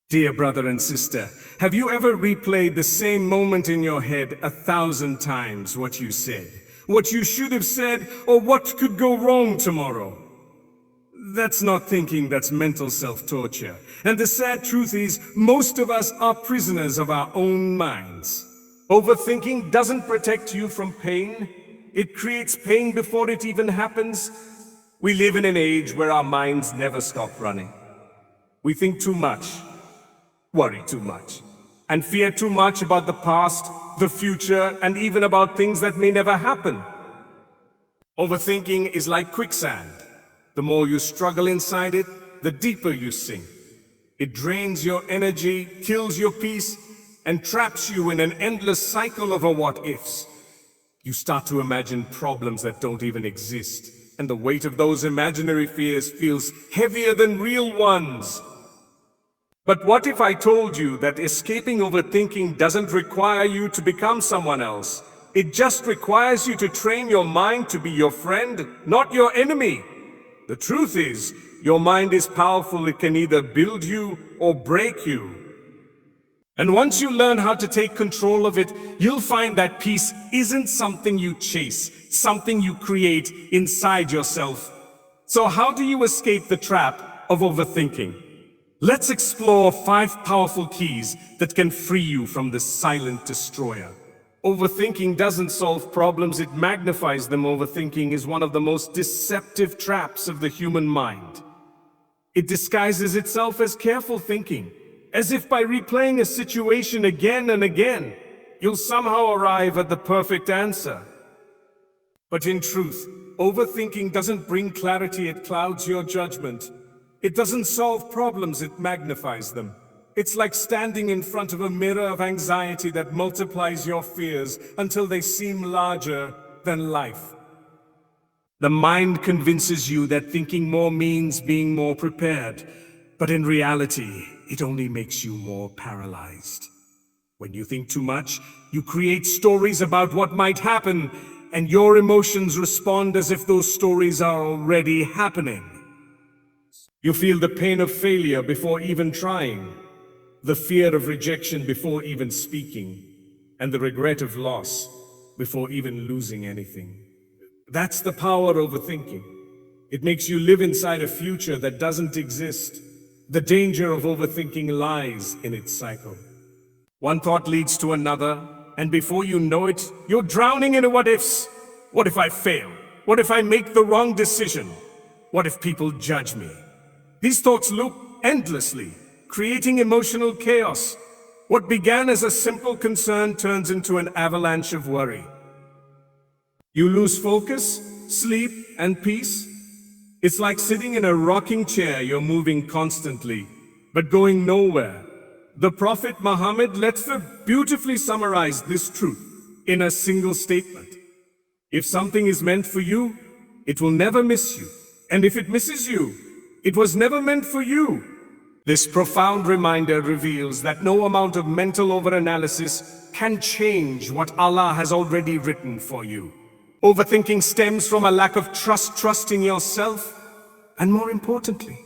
Dear brother and sister, have you ever replayed the same moment in your head 1,000 times? What you said, what you should have said, or what could go wrong tomorrow? That's not thinking, that's mental self-torture. And the sad truth is, most of us are prisoners of our own minds. Overthinking doesn't protect you from pain. It creates pain before it even happens. We live in an age where our minds never stop running. We think too much, worry too much, and fear too much about the past, the future, and even about things that may never happen. Overthinking is like quicksand. The more you struggle inside it, the deeper you sink. It drains your energy, kills your peace, and traps you in an endless cycle of what-ifs. You start to imagine problems that don't even exist, and the weight of those imaginary fears feels heavier than real ones. But what if I told you that escaping overthinking doesn't require you to become someone else? It just requires you to train your mind to be your friend, not your enemy. The truth is, your mind is powerful. It can either build you or break you. And once you learn how to take control of it, you'll find that peace isn't something you chase, something you create inside yourself. So how do you escape the trap of overthinking? Let's explore 5 powerful keys that can free you from this silent destroyer. Overthinking doesn't solve problems, it magnifies them. Overthinking is one of the most deceptive traps of the human mind. It disguises itself as careful thinking, as if by replaying a situation again and again, you'll somehow arrive at the perfect answer. But in truth, overthinking doesn't bring clarity, it clouds your judgment. It doesn't solve problems, it magnifies them. It's like standing in front of a mirror of anxiety that multiplies your fears until they seem larger than life. The mind convinces you that thinking more means being more prepared, but in reality, it only makes you more paralyzed. When you think too much, you create stories about what might happen, and your emotions respond as if those stories are already happening. You feel the pain of failure before even trying, the fear of rejection before even speaking, and the regret of loss before even losing anything. That's the power of overthinking. It makes you live inside a future that doesn't exist. The danger of overthinking lies in its cycle. One thought leads to another, and before you know it, you're drowning in a what-ifs. What if I fail? What if I make the wrong decision? What if people judge me? These thoughts loop endlessly, creating emotional chaos. What began as a simple concern turns into an avalanche of worry. You lose focus, sleep, and peace. It's like sitting in a rocking chair. You're moving constantly, but going nowhere. The Prophet Muhammad beautifully summarize this truth in a single statement. If something is meant for you, it will never miss you. And if it misses you, it was never meant for you. This profound reminder reveals that no amount of mental overanalysis can change what Allah has already written for you. Overthinking stems from a lack of trust in yourself, and more importantly,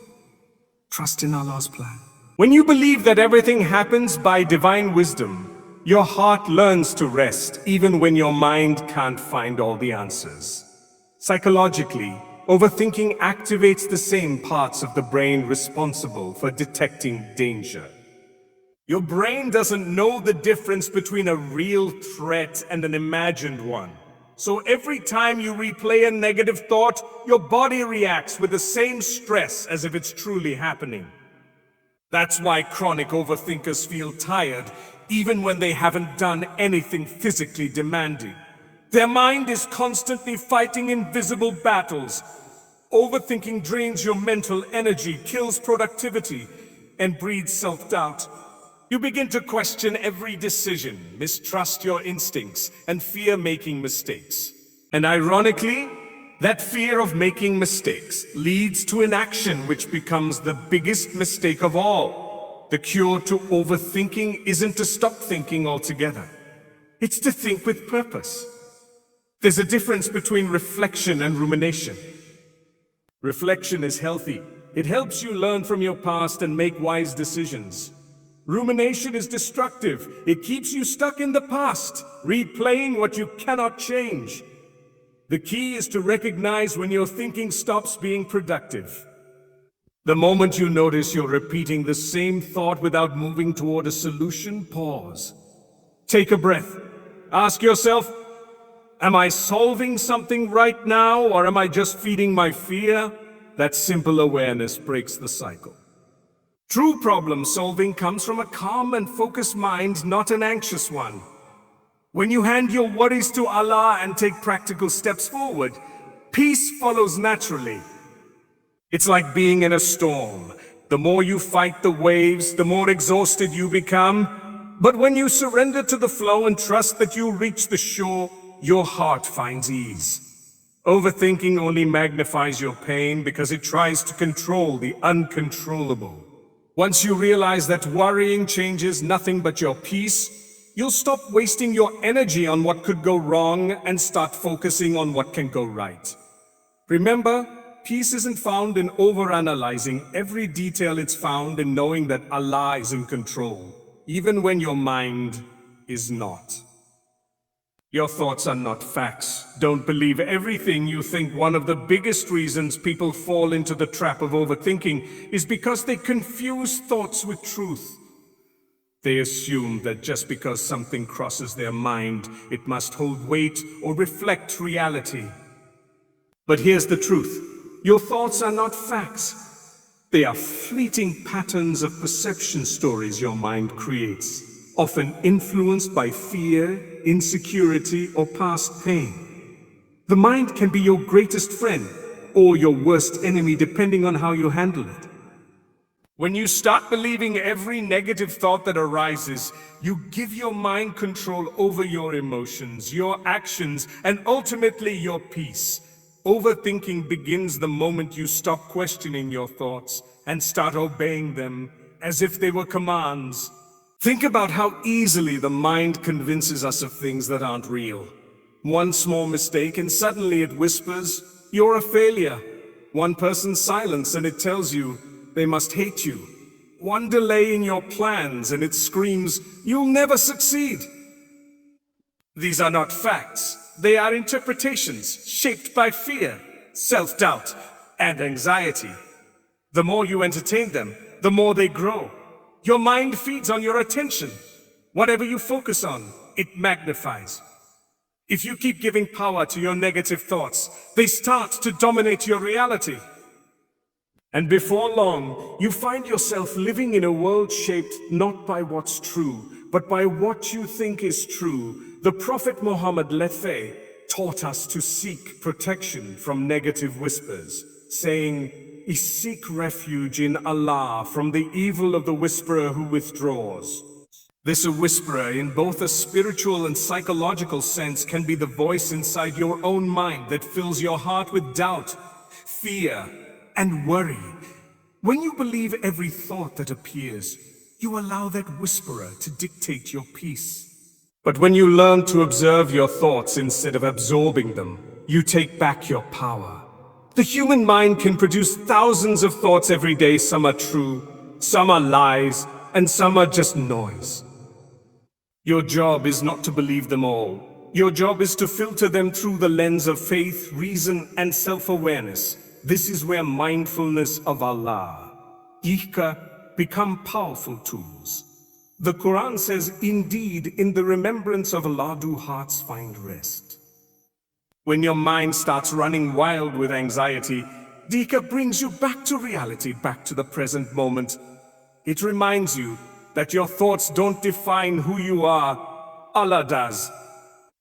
trust in Allah's plan. When you believe that everything happens by divine wisdom, your heart learns to rest even when your mind can't find all the answers. Psychologically, overthinking activates the same parts of the brain responsible for detecting danger. Your brain doesn't know the difference between a real threat and an imagined one. So every time you replay a negative thought, your body reacts with the same stress as if it's truly happening. That's why chronic overthinkers feel tired, even when they haven't done anything physically demanding. Their mind is constantly fighting invisible battles. Overthinking drains your mental energy, kills productivity, and breeds self-doubt. You begin to question every decision, mistrust your instincts, and fear making mistakes. And ironically, that fear of making mistakes leads to inaction, which becomes the biggest mistake of all. The cure to overthinking isn't to stop thinking altogether. It's to think with purpose. There's a difference between reflection and rumination. Reflection is healthy. It helps you learn from your past and make wise decisions. Rumination is destructive. It keeps you stuck in the past, replaying what you cannot change. The key is to recognize when your thinking stops being productive. The moment you notice you're repeating the same thought without moving toward a solution, pause. Take a breath. Ask yourself, am I solving something right now, or am I just feeding my fear? That simple awareness breaks the cycle. True problem solving comes from a calm and focused mind, not an anxious one. When you hand your worries to Allah and take practical steps forward, peace follows naturally. It's like being in a storm. The more you fight the waves, the more exhausted you become. But when you surrender to the flow and trust that you'll reach the shore, your heart finds ease. Overthinking only magnifies your pain because it tries to control the uncontrollable. Once you realize that worrying changes nothing but your peace, you'll stop wasting your energy on what could go wrong and start focusing on what can go right. Remember, peace isn't found in overanalyzing every detail, it's found in knowing that Allah is in control, even when your mind is not. Your thoughts are not facts. Don't believe everything you think. One of the biggest reasons people fall into the trap of overthinking is because they confuse thoughts with truth. They assume that just because something crosses their mind, it must hold weight or reflect reality. But here's the truth. Your thoughts are not facts. They are fleeting patterns of perception stories your mind creates, often influenced by fear, insecurity, or past pain. The mind can be your greatest friend or your worst enemy depending on how you handle it. When you start believing every negative thought that arises, you give your mind control over your emotions, your actions, and ultimately your peace. Overthinking begins the moment you stop questioning your thoughts and start obeying them as if they were commands. Think about how easily the mind convinces us of things that aren't real. One small mistake and suddenly it whispers, "You're a failure." One person's silence and it tells you they must hate you. One delay in your plans and it screams, "You'll never succeed." These are not facts. They are interpretations shaped by fear, self-doubt, and anxiety. The more you entertain them, the more they grow. Your mind feeds on your attention. Whatever you focus on, it magnifies. If you keep giving power to your negative thoughts, they start to dominate your reality. And before long, you find yourself living in a world shaped not by what's true, but by what you think is true. The Prophet Muhammad taught us to seek protection from negative whispers, saying, "Seek refuge in Allah from the evil of the whisperer who withdraws." This whisperer, in both a spiritual and psychological sense, can be the voice inside your own mind that fills your heart with doubt, fear, and worry. When you believe every thought that appears, you allow that whisperer to dictate your peace. But when you learn to observe your thoughts instead of absorbing them, you take back your power. The human mind can produce thousands of thoughts every day. Some are true, some are lies, and some are just noise. Your job is not to believe them all. Your job is to filter them through the lens of faith, reason, and self-awareness. This is where mindfulness of Allah, dhikr, become powerful tools. The Quran says, "Indeed, in the remembrance of Allah do hearts find rest." When your mind starts running wild with anxiety, dhikr brings you back to reality, back to the present moment. It reminds you that your thoughts don't define who you are, Allah does.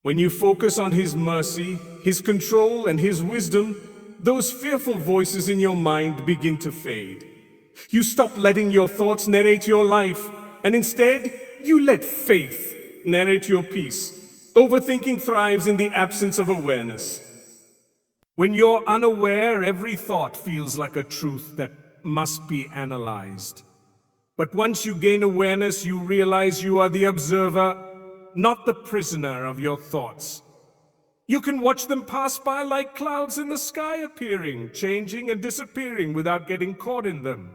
When you focus on His mercy, His control, and His wisdom, those fearful voices in your mind begin to fade. You stop letting your thoughts narrate your life, and instead, you let faith narrate your peace. Overthinking thrives in the absence of awareness. When you're unaware, every thought feels like a truth that must be analyzed. But once you gain awareness, you realize you are the observer, not the prisoner of your thoughts. You can watch them pass by like clouds in the sky, appearing, changing, and disappearing without getting caught in them.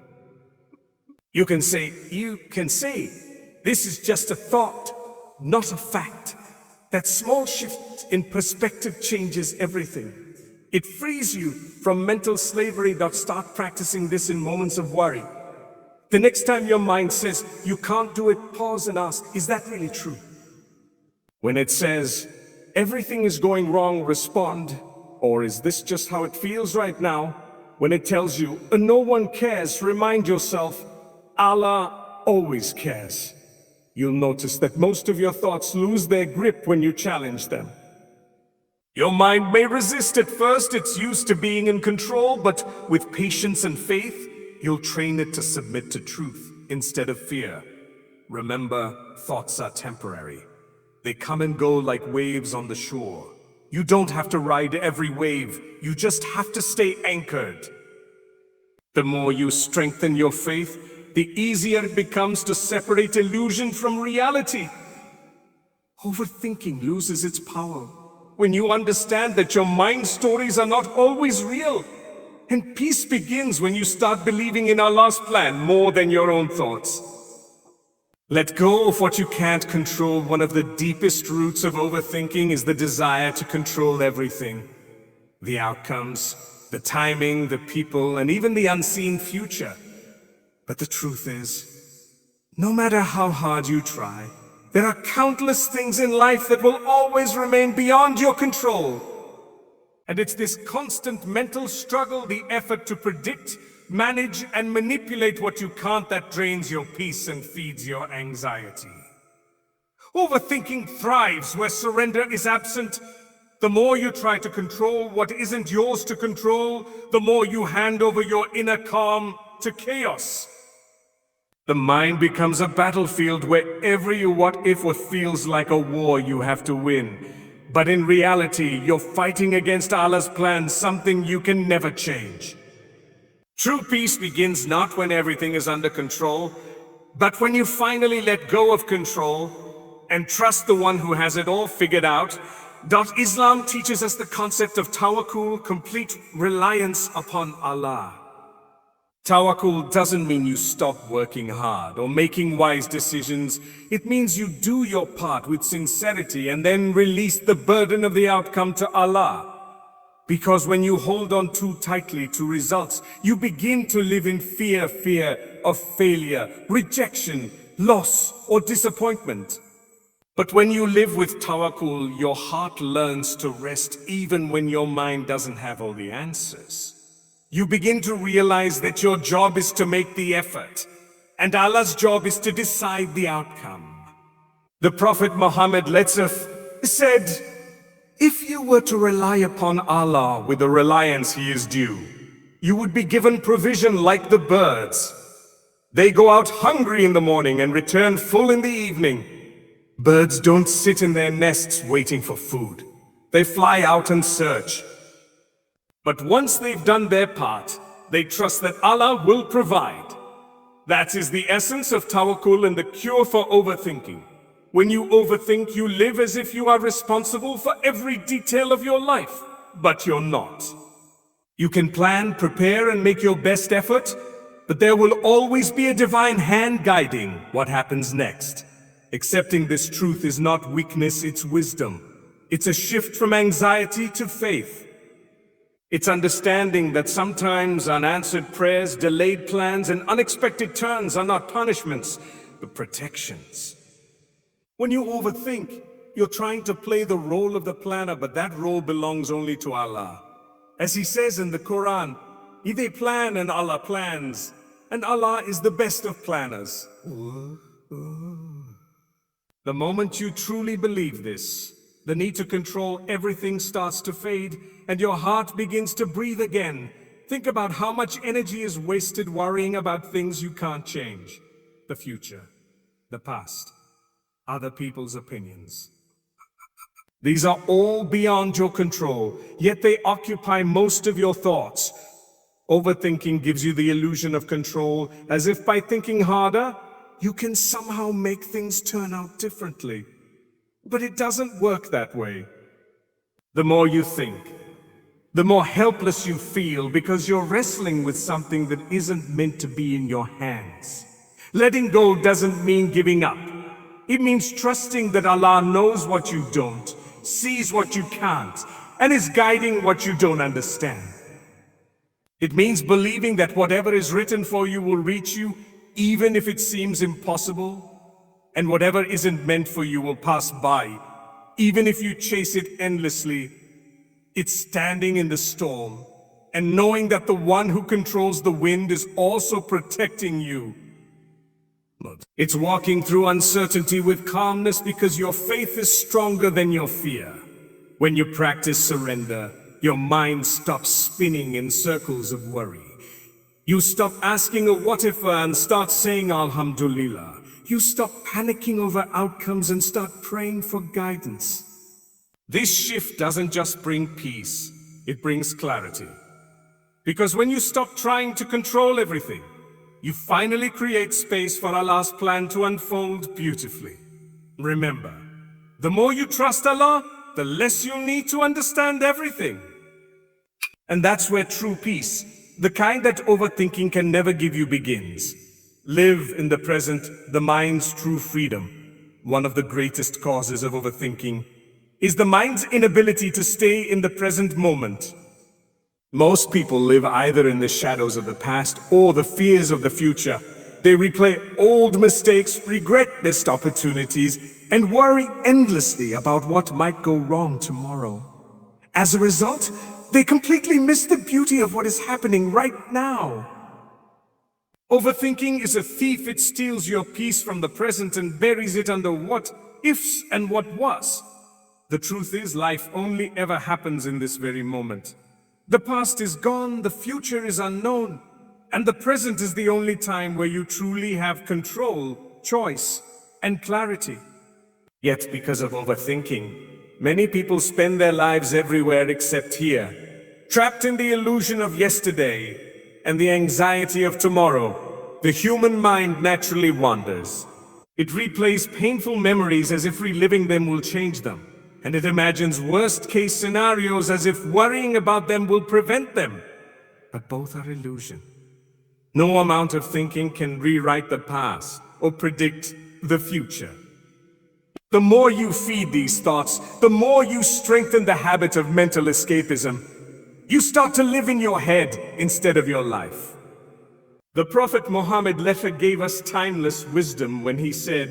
You can say, this is just a thought, not a fact. That small shift in perspective changes everything. It frees you from mental slavery. Start practicing this in moments of worry. The next time your mind says, you can't do it, pause and ask, is that really true? When it says, everything is going wrong, respond, or is this just how it feels right now? When it tells you, no one cares, remind yourself, Allah always cares. You'll notice that most of your thoughts lose their grip when you challenge them. Your mind may resist at first, it's used to being in control, but with patience and faith, you'll train it to submit to truth instead of fear. Remember, thoughts are temporary. They come and go like waves on the shore. You don't have to ride every wave, you just have to stay anchored. The more you strengthen your faith, the easier it becomes to separate illusion from reality. Overthinking loses its power when you understand that your mind stories are not always real. And peace begins when you start believing in Allah's plan more than your own thoughts. Let go of what you can't control. One of the deepest roots of overthinking is the desire to control everything. The outcomes, the timing, the people, and even the unseen future. But the truth is, no matter how hard you try, there are countless things in life that will always remain beyond your control. And it's this constant mental struggle, the effort to predict, manage, and manipulate what you can't that drains your peace and feeds your anxiety. Overthinking thrives where surrender is absent. The more you try to control what isn't yours to control, the more you hand over your inner calm to chaos. The mind becomes a battlefield where every what if feels like a war you have to win. But in reality, you're fighting against Allah's plan, something you can never change. True peace begins not when everything is under control, but when you finally let go of control and trust the one who has it all figured out. Islam teaches us the concept of tawakkul, complete reliance upon Allah. Tawakkul doesn't mean you stop working hard or making wise decisions. It means you do your part with sincerity and then release the burden of the outcome to Allah. Because when you hold on too tightly to results, you begin to live in fear of failure, rejection, loss, or disappointment. But when you live with tawakkul, your heart learns to rest even when your mind doesn't have all the answers. You begin to realize that your job is to make the effort, and Allah's job is to decide the outcome. The Prophet Muhammad said, if you were to rely upon Allah with the reliance He is due, you would be given provision like the birds. They go out hungry in the morning and return full in the evening. Birds don't sit in their nests waiting for food. They fly out and search. But once they've done their part, they trust that Allah will provide. That is the essence of tawakkul and the cure for overthinking. When you overthink, you live as if you are responsible for every detail of your life, but you're not. You can plan, prepare, and make your best effort, but there will always be a divine hand guiding what happens next. Accepting this truth is not weakness, it's wisdom. It's a shift from anxiety to faith. It's understanding that sometimes unanswered prayers, delayed plans, and unexpected turns are not punishments, but protections. When you overthink, you're trying to play the role of the planner, but that role belongs only to Allah. As He says in the Quran, they plan and Allah plans, and Allah is the best of planners. The moment you truly believe this, the need to control everything starts to fade, and your heart begins to breathe again. Think about how much energy is wasted worrying about things you can't change. The future, the past, other people's opinions. These are all beyond your control, yet they occupy most of your thoughts. Overthinking gives you the illusion of control, as if by thinking harder, you can somehow make things turn out differently. But it doesn't work that way. The more you think, the more helpless you feel because you're wrestling with something that isn't meant to be in your hands. Letting go doesn't mean giving up. It means trusting that Allah knows what you don't, sees what you can't, and is guiding what you don't understand. It means believing that whatever is written for you will reach you, even if it seems impossible, and whatever isn't meant for you will pass by, even if you chase it endlessly. It's standing in the storm and knowing that the one who controls the wind is also protecting you. It's walking through uncertainty with calmness because your faith is stronger than your fear. When you practice surrender, your mind stops spinning in circles of worry. You stop asking a what if and start saying Alhamdulillah. You stop panicking over outcomes and start praying for guidance. This shift doesn't just bring peace, it brings clarity. Because when you stop trying to control everything, you finally create space for Allah's plan to unfold beautifully. Remember, the more you trust Allah, the less you need to understand everything. And that's where true peace, the kind that overthinking can never give you, begins. Live in the present, the mind's true freedom. One of the greatest causes of overthinking is the mind's inability to stay in the present moment. Most people live either in the shadows of the past or the fears of the future. They replay old mistakes, regret missed opportunities, and worry endlessly about what might go wrong tomorrow. As a result, they completely miss the beauty of what is happening right now. Overthinking is a thief. It steals your peace from the present and buries it under what ifs and what was. The truth is, life only ever happens in this very moment. The past is gone, the future is unknown, and the present is the only time where you truly have control, choice, and clarity. Yet, because of overthinking, many people spend their lives everywhere except here, trapped in the illusion of yesterday and the anxiety of tomorrow. The human mind naturally wanders. It replays painful memories as if reliving them will change them. And it imagines worst-case scenarios as if worrying about them will prevent them. But both are illusion. No amount of thinking can rewrite the past or predict the future. The more you feed these thoughts, the more you strengthen the habit of mental escapism. You start to live in your head instead of your life. The Prophet Muhammad gave us timeless wisdom when he said,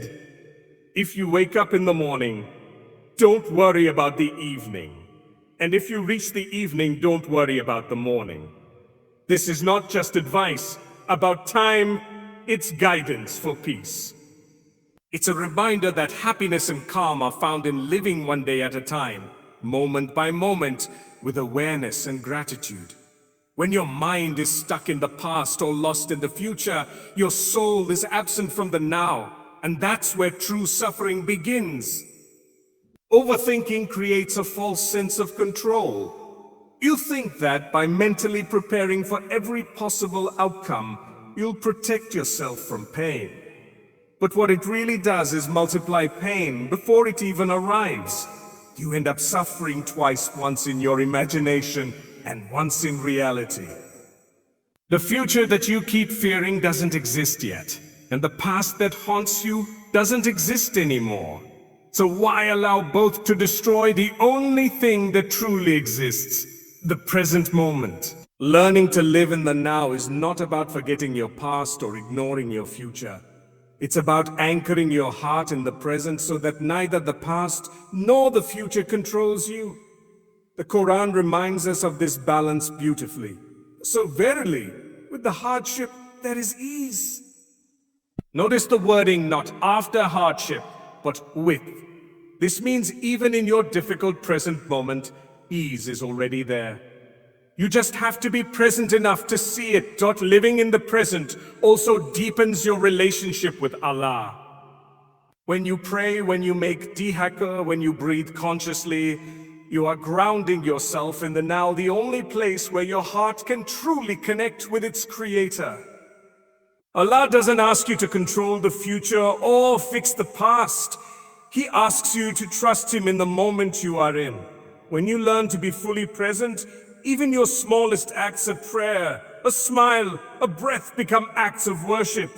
"If you wake up in the morning, don't worry about the evening. And if you reach the evening, don't worry about the morning." This is not just advice about time, it's guidance for peace. It's a reminder that happiness and calm are found in living one day at a time, moment by moment, with awareness and gratitude. When your mind is stuck in the past or lost in the future, your soul is absent from the now, and that's where true suffering begins. Overthinking creates a false sense of control. You think that by mentally preparing for every possible outcome, you'll protect yourself from pain. But what it really does is multiply pain before it even arrives. You end up suffering twice, once in your imagination and once in reality. The future that you keep fearing doesn't exist yet, and the past that haunts you doesn't exist anymore. So why allow both to destroy the only thing that truly exists, the present moment? Learning to live in the now is not about forgetting your past or ignoring your future. It's about anchoring your heart in the present so that neither the past nor the future controls you. The Quran reminds us of this balance beautifully. So verily, with the hardship, there is ease. Notice the wording, not after hardship, but with. This means even in your difficult present moment, ease is already there. You just have to be present enough to see it. Living in the present also deepens your relationship with Allah. When you pray, when you make dihaka, when you breathe consciously, you are grounding yourself in the now, the only place where your heart can truly connect with its creator. Allah doesn't ask you to control the future or fix the past. He asks you to trust Him in the moment you are in. When you learn to be fully present, even your smallest acts of prayer, a smile, a breath become acts of worship.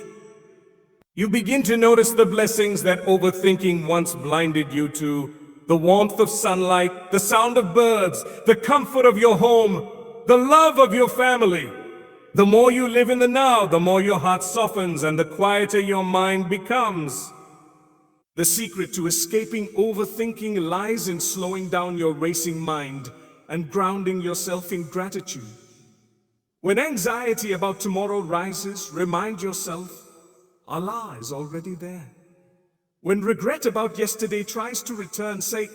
You begin to notice the blessings that overthinking once blinded you to. The warmth of sunlight, the sound of birds, the comfort of your home, the love of your family. The more you live in the now, the more your heart softens and the quieter your mind becomes. The secret to escaping overthinking lies in slowing down your racing mind and grounding yourself in gratitude. When anxiety about tomorrow rises, remind yourself, Allah is already there. When regret about yesterday tries to return, say,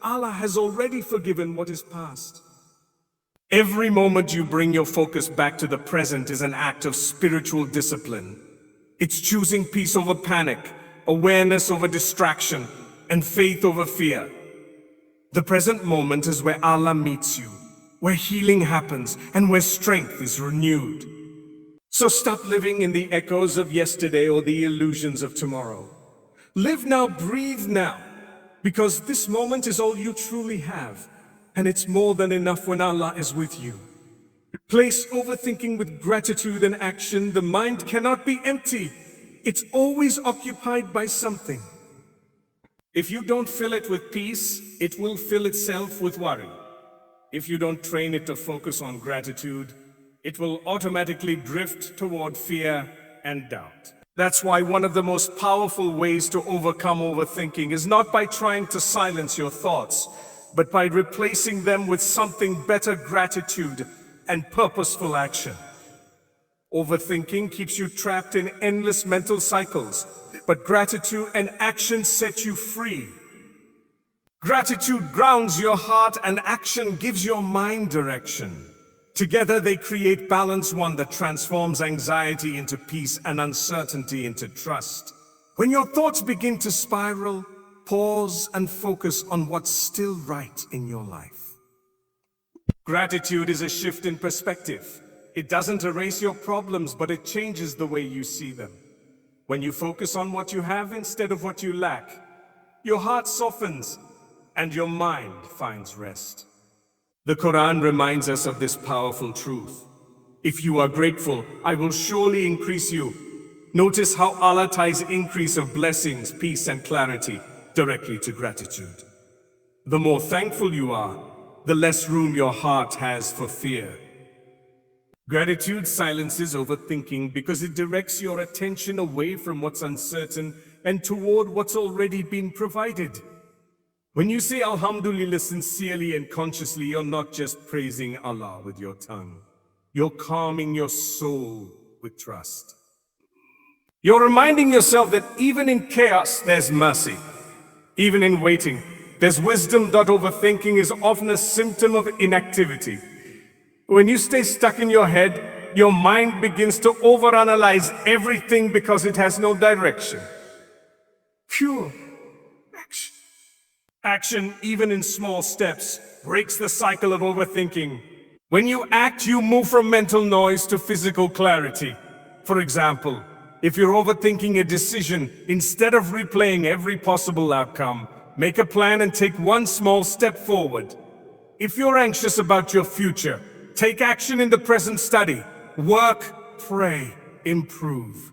Allah has already forgiven what is past. Every moment you bring your focus back to the present is an act of spiritual discipline. It's choosing peace over panic, awareness over distraction, and faith over fear. The present moment is where Allah meets you, where healing happens, and where strength is renewed. So stop living in the echoes of yesterday or the illusions of tomorrow. Live now, breathe now, because this moment is all you truly have, and it's more than enough when Allah is with you. Replace overthinking with gratitude and action. The mind cannot be empty. It's always occupied by something. If you don't fill it with peace, it will fill itself with worry. If you don't train it to focus on gratitude, it will automatically drift toward fear and doubt. That's why one of the most powerful ways to overcome overthinking is not by trying to silence your thoughts, but by replacing them with something better: gratitude and purposeful action. Overthinking keeps you trapped in endless mental cycles, but gratitude and action set you free. Gratitude grounds your heart and action gives your mind direction. Together they create balance, one that transforms anxiety into peace and uncertainty into trust. When your thoughts begin to spiral, pause and focus on what's still right in your life. Gratitude is a shift in perspective. It doesn't erase your problems, but it changes the way you see them. When you focus on what you have instead of what you lack, your heart softens and your mind finds rest. The Quran reminds us of this powerful truth. If you are grateful, I will surely increase you. Notice how Allah ties increase of blessings, peace, and clarity directly to gratitude. The more thankful you are, the less room your heart has for fear. Gratitude silences overthinking because it directs your attention away from what's uncertain and toward what's already been provided. When you say Alhamdulillah sincerely and consciously, you're not just praising Allah with your tongue. You're calming your soul with trust. You're reminding yourself that even in chaos, there's mercy. Even in waiting, there's wisdom. Overthinking is often a symptom of inactivity. When you stay stuck in your head, your mind begins to overanalyze everything because it has no direction. Pure action. Action, even in small steps, breaks the cycle of overthinking. When you act, you move from mental noise to physical clarity. For example, if you're overthinking a decision, instead of replaying every possible outcome, make a plan and take one small step forward. If you're anxious about your future, take action in the present. Study, work, pray, improve.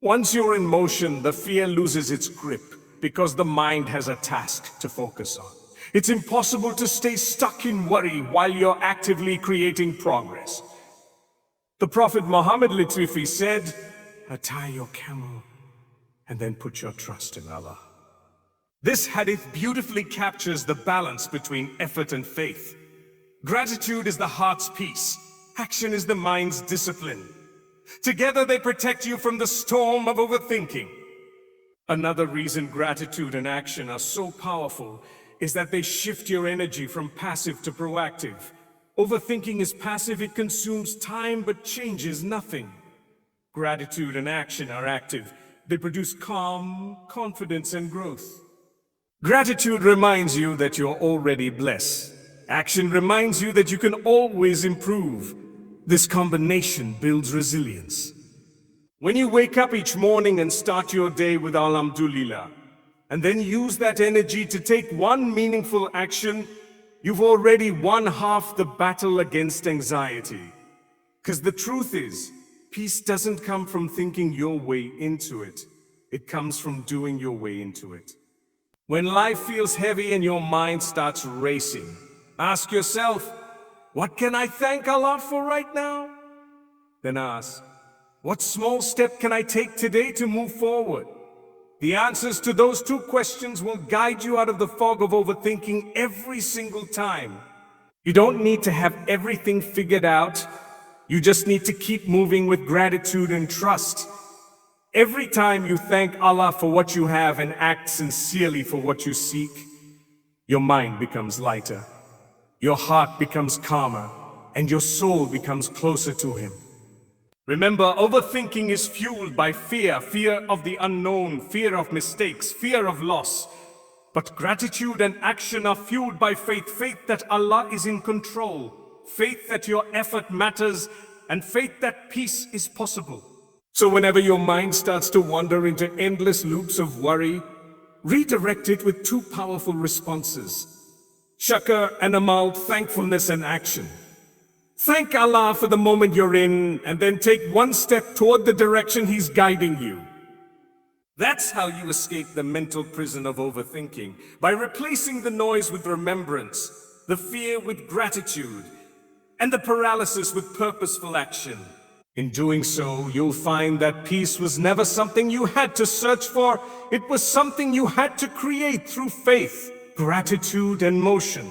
Once you're in motion, the fear loses its grip because the mind has a task to focus on. It's impossible to stay stuck in worry while you're actively creating progress. The Prophet Muhammad literally said, "Tie your camel and then put your trust in Allah." This hadith beautifully captures the balance between effort and faith. Gratitude is the heart's peace. Action is the mind's discipline. Together they protect you from the storm of overthinking. Another reason gratitude and action are so powerful is that they shift your energy from passive to proactive. Overthinking is passive, it consumes time but changes nothing. Gratitude and action are active. They produce calm, confidence, and growth. Gratitude reminds you that you're already blessed. Action reminds you that you can always improve. This combination builds resilience. When you wake up each morning and start your day with Alhamdulillah, and then use that energy to take one meaningful action, you've already won half the battle against anxiety. Because the truth is, Peace doesn't come from thinking your way into it. It comes from doing your way into it. When life feels heavy and your mind starts racing, ask yourself, what can I thank Allah for right now? Then ask, what small step can I take today to move forward? The answers to those two questions will guide you out of the fog of overthinking every single time. You don't need to have everything figured out. You just need to keep moving with gratitude and trust. Every time you thank Allah for what you have and act sincerely for what you seek, your mind becomes lighter, your heart becomes calmer, and your soul becomes closer to Him. Remember, overthinking is fueled by fear, fear of the unknown, fear of mistakes, fear of loss. But gratitude and action are fueled by faith, faith that Allah is in control, faith that your effort matters, and faith that peace is possible. So whenever your mind starts to wander into endless loops of worry, redirect it with two powerful responses: shukr and amal, thankfulness and action. Thank Allah for the moment you're in, and then take one step toward the direction He's guiding you. That's how you escape the mental prison of overthinking, by replacing the noise with remembrance, the fear with gratitude, and the paralysis with purposeful action. In doing so, you'll find that peace was never something you had to search for. It was something you had to create through faith, gratitude, and motion.